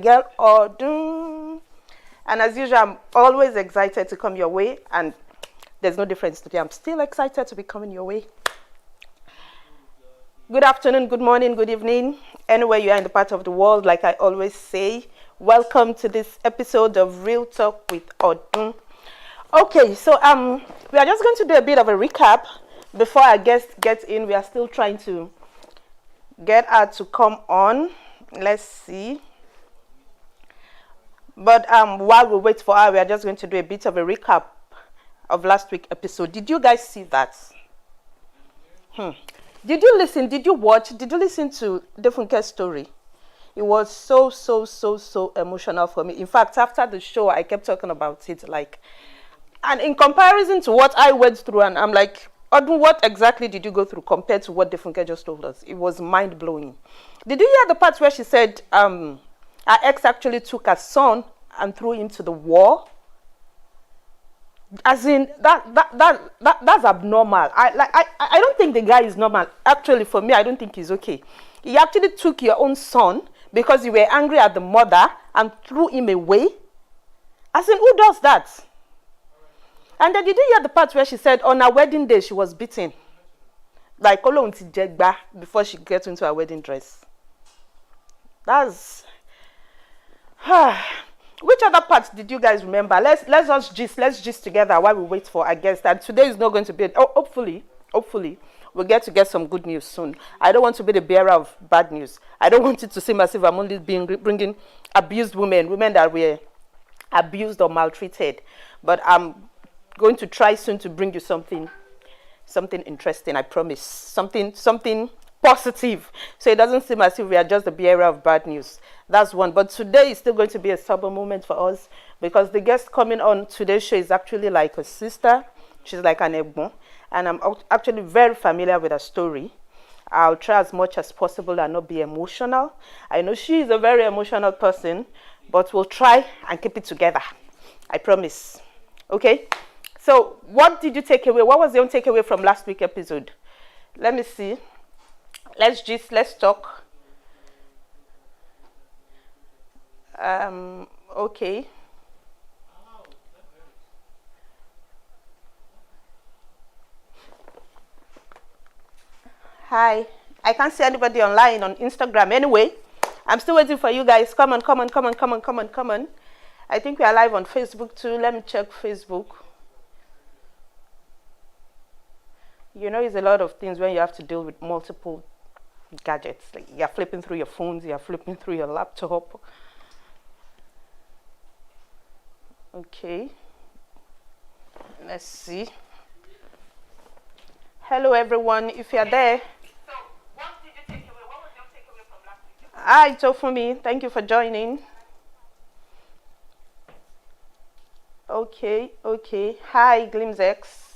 Girl Odun. And as usual, I'm always excited to come your way, and there's no difference today. I'm still excited to be coming your way. Good afternoon, good morning, good evening, anywhere you are in the part of the world, like I always say. Welcome to this episode of Real Talk with Odun. Okay, so we are just going to do a bit of a recap before our guest gets in. We are still trying to get her to come on. Let's see. But while we wait for her, we are just going to do a bit of a recap of last week's episode. Did you guys see that? Did you listen? Did you watch? Did you listen to Defunke's story? It was so emotional for me. In fact, after the show, I kept talking about it. And in comparison to what I went through, and I'm like, Odun, what exactly did you go through compared to what Defunke just told us? It was mind blowing. Did you hear the part where she said her ex actually took her son and threw him to the wall? As in that's abnormal. I don't think the guy is normal. Actually, for me, I don't think he's okay. He actually took your own son because you were angry at the mother and threw him away. As in, who does that? And then did you hear the part where she said on her wedding day she was beaten? Like before she gets into her wedding dress. That's which other parts did you guys remember? Let's gist together while we wait for our guest. And today is not going to be hopefully we'll get some good news soon. I don't want to be the bearer of bad news. I don't want it to seem as if I'm only bringing abused women that were abused or maltreated. But I'm going to try soon to bring you something interesting. I promise. Something positive, so it doesn't seem as if we are just the bearer of bad news. That's one. But today is still going to be a sober moment for us because the guest coming on today's show is actually like a sister. She's like an egbon, and I'm actually very familiar with her story. I'll try as much as possible and not be emotional. I know she is a very emotional person, but we'll try and keep it together. I promise. Okay? So what did you take away? What was your own takeaway from last week's episode? Let me see. Let's talk. Okay. Hi. I can't see anybody online on Instagram anyway. I'm still waiting for you guys. Come on. I think we are live on Facebook too. Let me check Facebook. You know, it's a lot of things when you have to deal with multiple gadgets. Like you're flipping through your phones, you're flipping through your laptop. Okay. Let's see. Hello, everyone. If you're there. So, what did you take away? What was your takeaway from last week? Hi, Tofumi. Thank you for joining. Okay. Hi, Glimzex.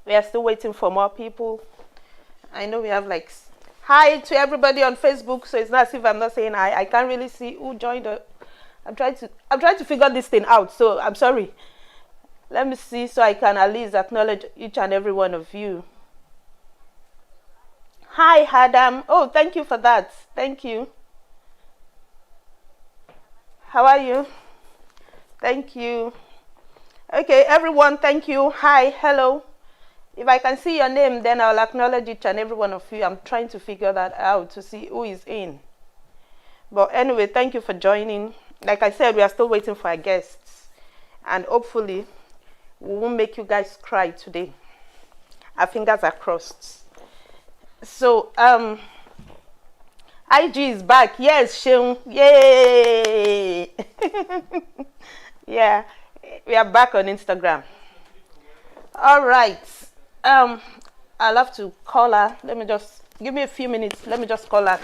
We are still waiting for more people. I know we have hi to everybody on Facebook, so it's not as if I'm not saying hi. I can't really see who joined. I'm trying to figure this thing out, so I'm sorry. Let me see so I can at least acknowledge each and every one of you. Hi, Adam. Oh, thank you for that. Thank you. How are you? Thank you. Okay, everyone, thank you. Hi, hello. If I can see your name, then I'll acknowledge each and every one of you. I'm trying to figure that out to see who is in. But anyway, thank you for joining. Like I said, we are still waiting for our guests. And hopefully, we won't make you guys cry today. Our fingers are crossed. So, IG is back. Yes, Sheung. Yay! Yeah, we are back on Instagram. All right. I'll have to call her. Let me just give me a few minutes. Let me just call her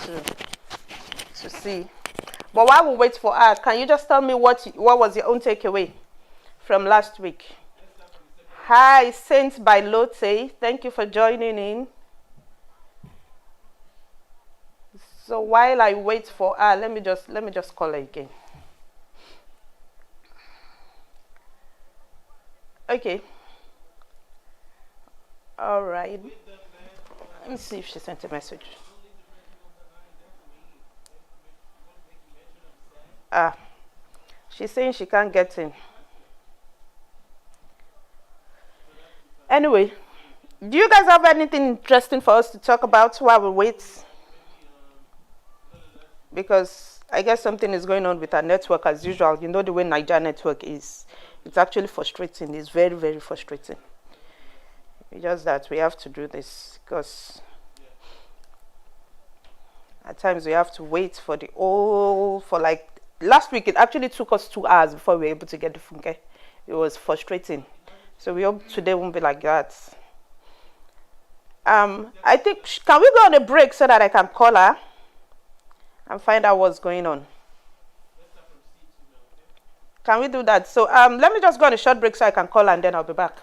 to see. But while we wait for her, can you just tell me what was your own takeaway from last week? Hi, Saints by Lotte. Thank you for joining in. So while I wait for her, let me just call her again. Okay. All right. Let me see if she sent a message. Ah, she's saying she can't get in. Anyway, do you guys have anything interesting for us to talk about while we wait? Because I guess something is going on with our network as usual. You know the way Niger network is. It's actually frustrating. It's very, very frustrating. It's just that we have to do this because at times we have to wait for the whole, for like last week it actually took us 2 hours before we were able to get the funke. It was frustrating. So we hope today won't be like that. I think, can we go on a break so that I can call her and find out what's going on? Can we do that? So let me just go on a short break so I can call her and then I'll be back.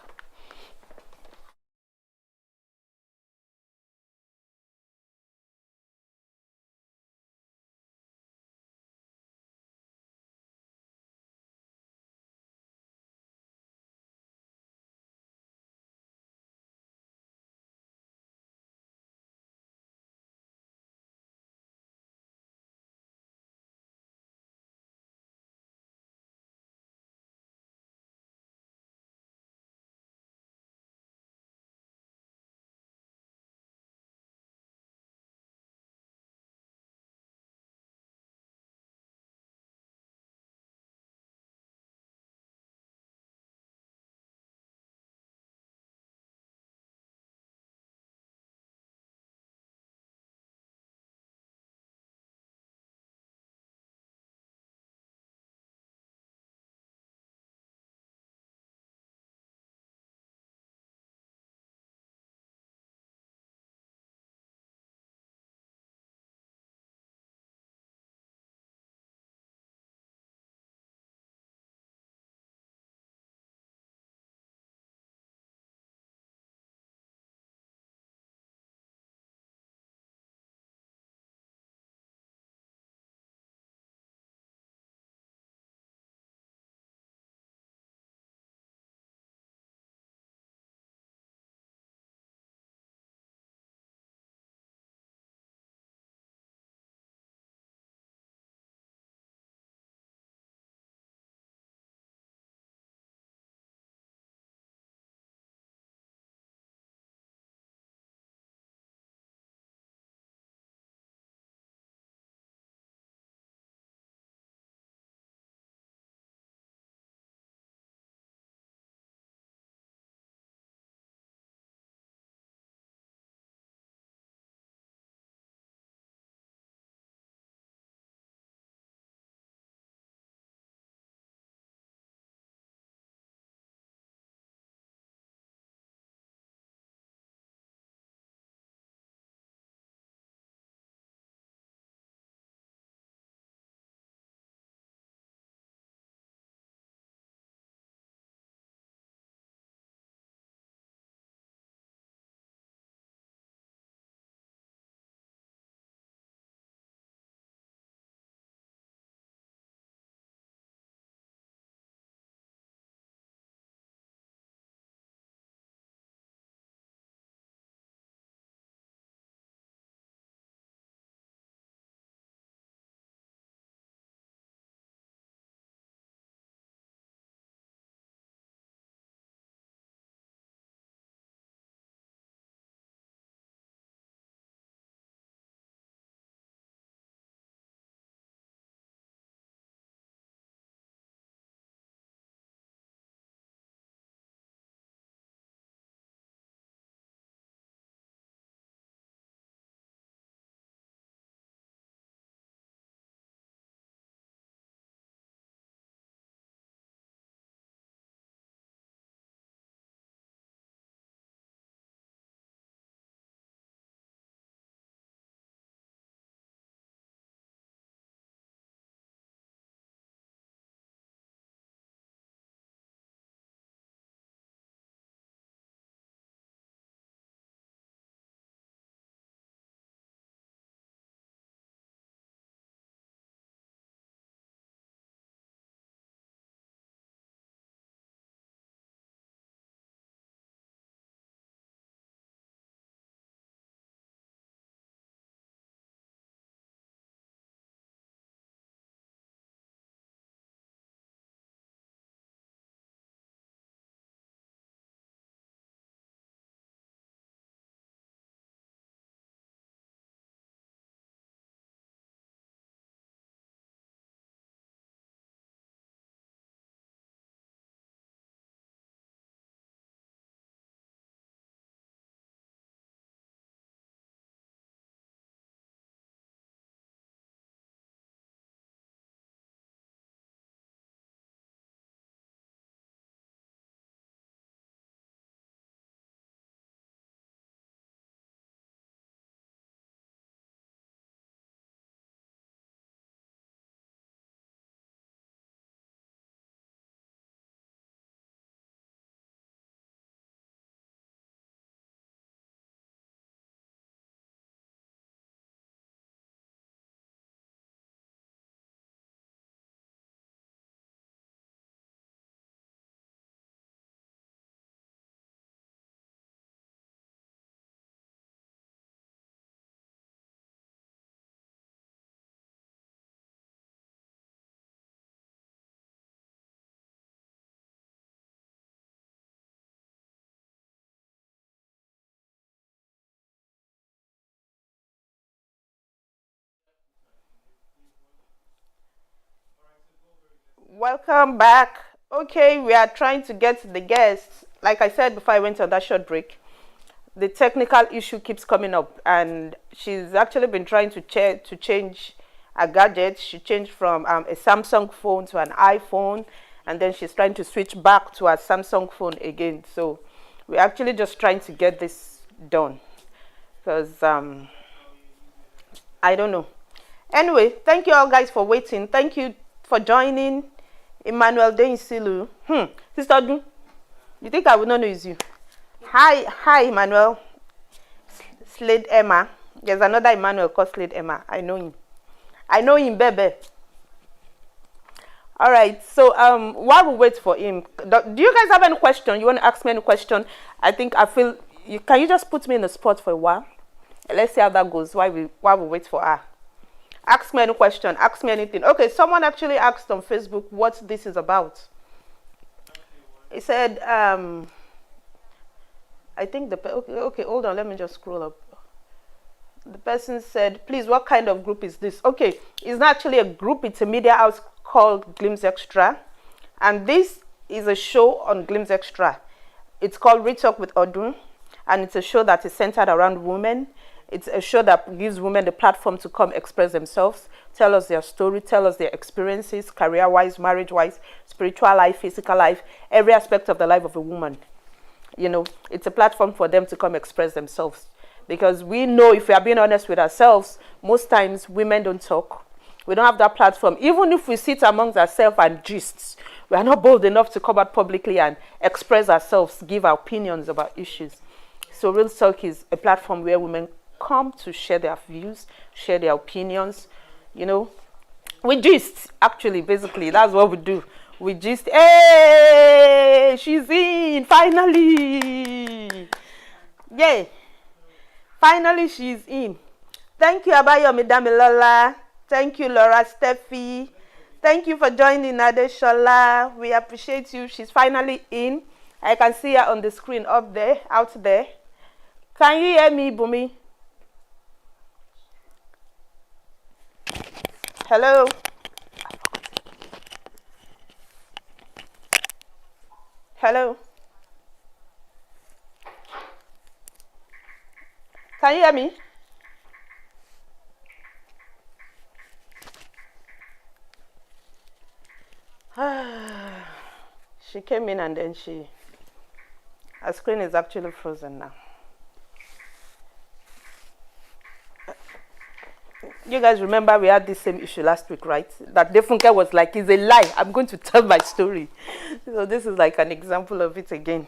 Welcome back. Okay, we are trying to get the guests. Like I said before I went on that short break, the technical issue keeps coming up, and she's actually been trying to change a gadget. She changed from a Samsung phone to an iPhone, and then she's trying to switch back to a Samsung phone again. So we're actually just trying to get this done because I don't know. Anyway, thank you all guys for waiting. Thank you for joining. Emmanuel Denisilu. Sister Du, you think I would not know it's you? Hi, Emmanuel. Slade Emma. There's another Emmanuel called Slade Emma. I know him, baby. All right. So while we wait for him, do you guys have any question? You want to ask me any question? I feel you. Can you just put me in the spot for a while? Let's see how that goes while we wait for her. Ask me any question. Ask me anything. Okay, someone actually asked on Facebook what this is about. He said, I think okay, hold on. Let me just scroll up. The person said, please, what kind of group is this? Okay, it's not actually a group. It's a media house called Glimpse Extra. And this is a show on Glimpse Extra. It's called Real Talk with Odun. And it's a show that is centered around women. It's a show that gives women the platform to come express themselves, tell us their story, tell us their experiences, career-wise, marriage-wise, spiritual life, physical life, every aspect of the life of a woman. You know, it's a platform for them to come express themselves. Because we know, if we are being honest with ourselves, most times women don't talk. We don't have that platform. Even if we sit amongst ourselves and gist, we are not bold enough to come out publicly and express ourselves, give our opinions about issues. So Real Talk is a platform where women come to share their views, share their opinions. You know, we gist, actually, basically, that's what we do. We gist. Hey, she's in, finally. Yay. Finally, she's in. Thank you, Abayomi Damilola. Thank you, Laura Steffi. Thank you for joining Adeshola. We appreciate you. She's finally in. I can see her on the screen up there, out there. Can you hear me, Bumi? Hello? Hello? Can you hear me? She came in and then her screen is actually frozen now. You guys remember we had this same issue last week, right? That Defunke was like, it's a lie. I'm going to tell my story. So this is like an example of it again.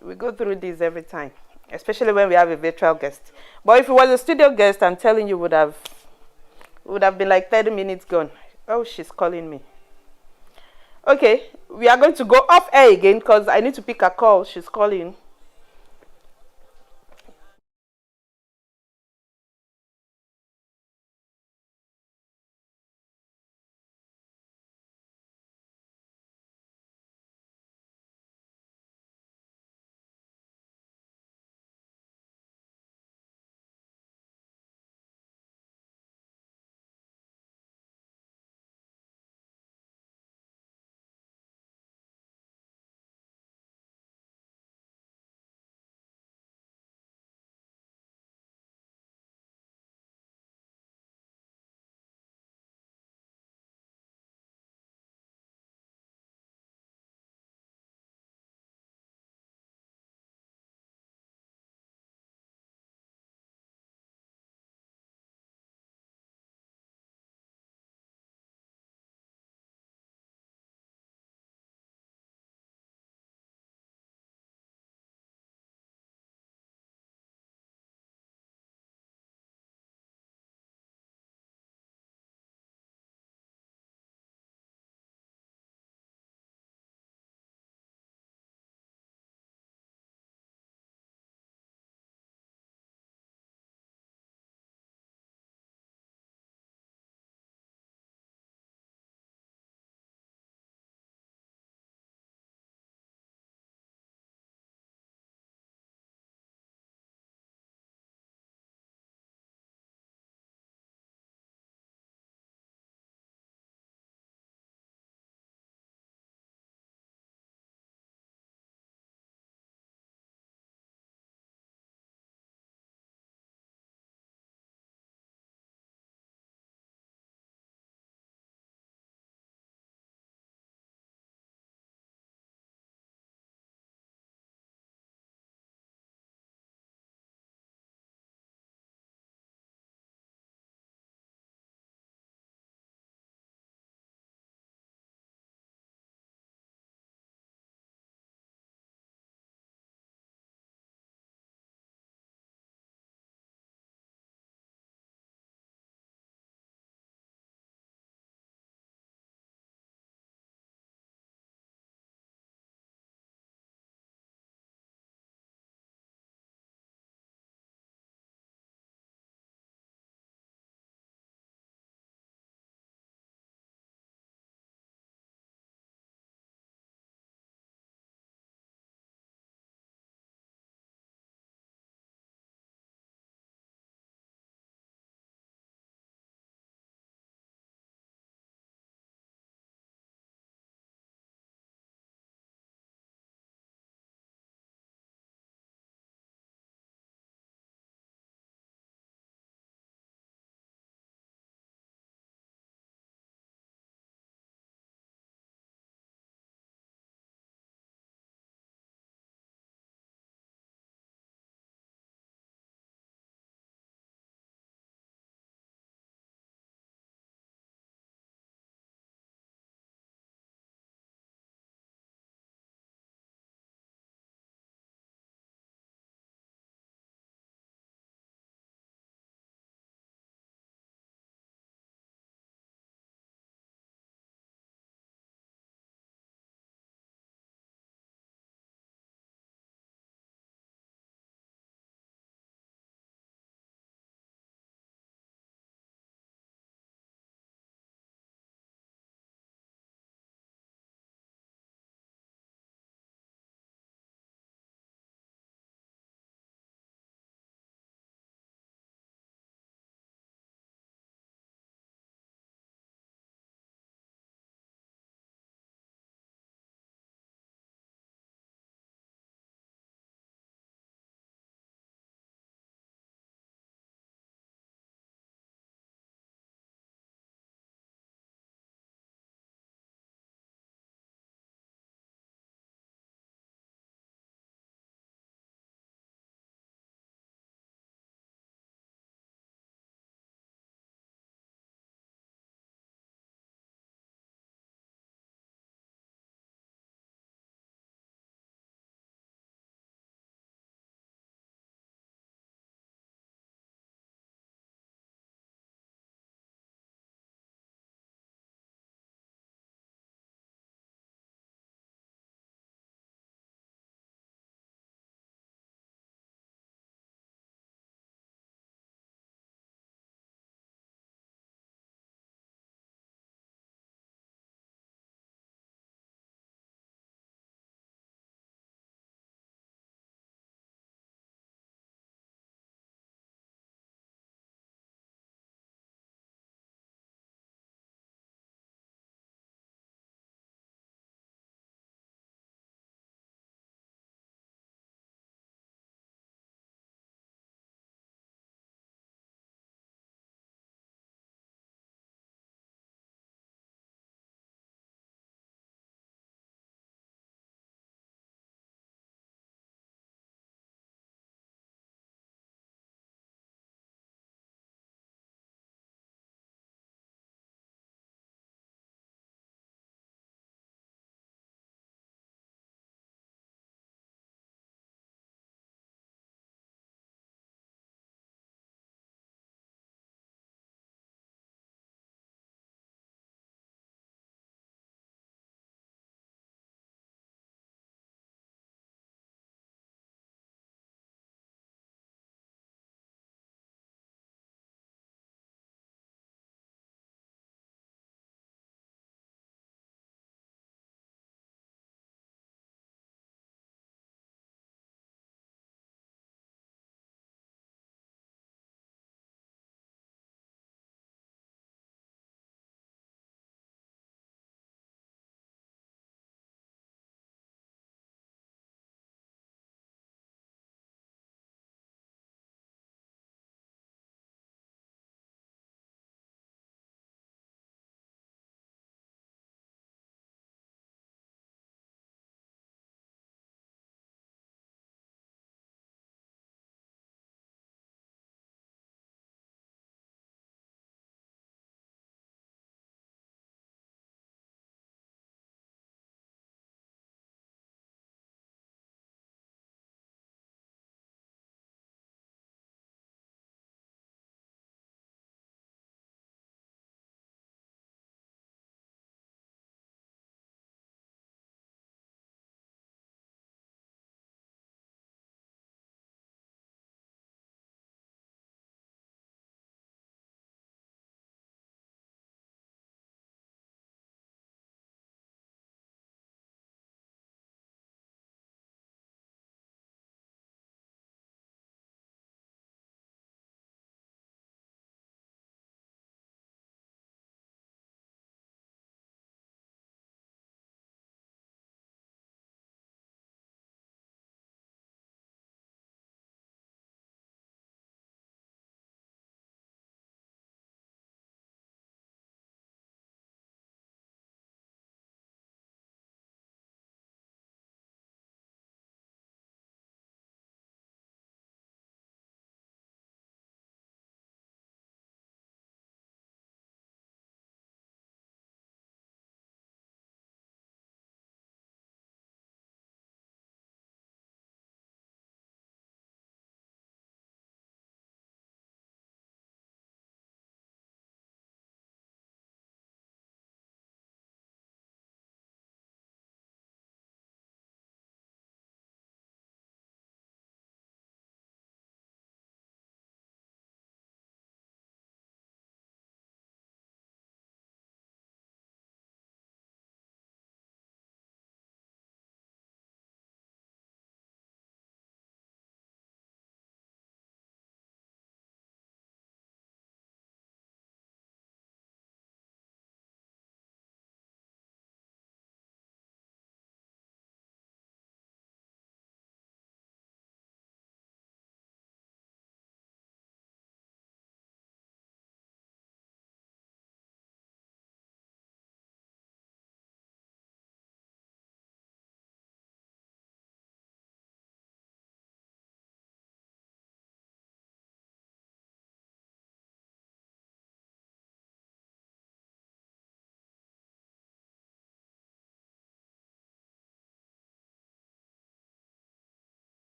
We go through this every time, especially when we have a virtual guest. But if it was a studio guest, I'm telling you, would have been like 30 minutes gone. Oh, she's calling me. Okay, we are going to go off air again because I need to pick a call. She's calling.